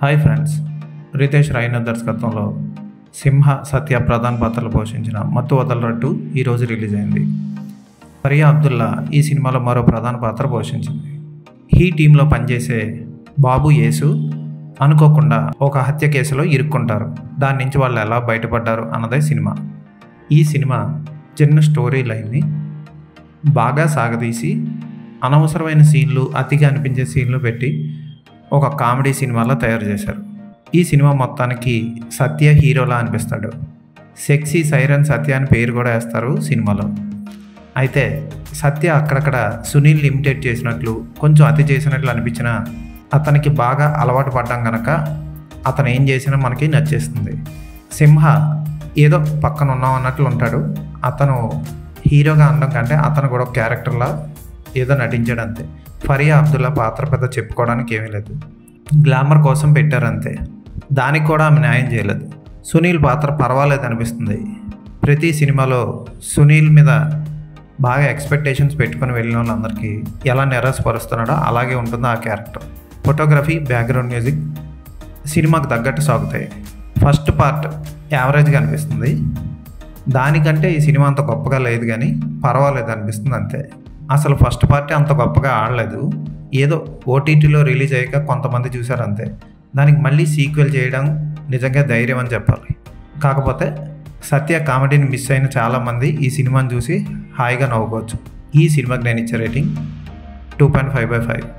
Hi friends, Riteish Raina దర్శకత్వంలో సింహ సత్య ప్రధాన పాత్రలు పోషించిన మత్తు వదలరట్టు ఈరోజు రిలీజ్ అయింది. ఫరియా అబ్దుల్లా ఈ సినిమాలో మరో ప్రధాన పాత్ర పోషించింది. ఈ టీంలో పనిచేసే బాబు యేసు అనుకోకుండా ఒక హత్య కేసులో ఇరుక్కుంటారు. దాని నుంచి వాళ్ళు ఎలా బయటపడ్డారు అన్నదే సినిమా. ఈ సినిమా చిన్న స్టోరీ లైన్ని బాగా సాగదీసి అనవసరమైన సీన్లు, అతిగా అనిపించే సీన్లు పెట్టి ఒక కామెడీ సినిమాలో తయారు చేశారు. ఈ సినిమా మొత్తానికి సత్య హీరోలా అనిపిస్తాడు. సెక్సీ సైరన్ సత్య అని పేరు కూడా వేస్తారు సినిమాలో. అయితే సత్య అక్కడక్కడ సునీల్ ఇమిటేట్ చేసినట్లు, కొంచెం అతి చేసినట్లు అనిపించినా అతనికి బాగా అలవాటు పడ్డాం కనుక అతను ఏం చేసినా మనకి నచ్చేస్తుంది. సింహ ఏదో పక్కన ఉన్నాం అన్నట్లు ఉంటాడు. అతను హీరోగా అనడం కంటే అతను కూడా ఒక క్యారెక్టర్లా ఏదో నటించాడు అంతే. ఫరియా అబ్దుల్లా పాత్ర పెద్ద చెప్పుకోవడానికి ఏమీ లేదు, గ్లామర్ కోసం పెట్టారంతే. దానికి కూడా ఆమె న్యాయం చేయలేదు. సునీల్ పాత్ర పర్వాలేదు అనిపిస్తుంది. ప్రతి సినిమాలో సునీల్ మీద బాగా ఎక్స్పెక్టేషన్స్ పెట్టుకుని వెళ్ళిన వాళ్ళందరికీ ఎలా నిరాశపరుస్తున్నాడో అలాగే ఉంటుంది ఆ క్యారెక్టర్. ఫోటోగ్రఫీ, బ్యాక్గ్రౌండ్ మ్యూజిక్ సినిమాకు తగ్గట్టు సాగుతాయి. ఫస్ట్ పార్ట్ యావరేజ్గా అనిపిస్తుంది. దానికంటే ఈ సినిమా అంత గొప్పగా లేదు, కానీ పర్వాలేదు అనిపిస్తుంది అంతే. అసలు ఫస్ట్ పార్టీ అంత గొప్పగా ఆడలేదు. ఏదో ఓటీటీలో రిలీజ్ అయ్యాక కొంతమంది చూశారు అంతే. దానికి మళ్ళీ సీక్వెల్ చేయడం నిజంగా ధైర్యం అని చెప్పాలి. కాకపోతే సత్య కామెడీని మిస్ అయిన చాలామంది ఈ సినిమాని చూసి హాయిగా నవ్వుకోవచ్చు. ఈ సినిమాకి నేను ఇచ్చే రేటింగ్ 2.5/5.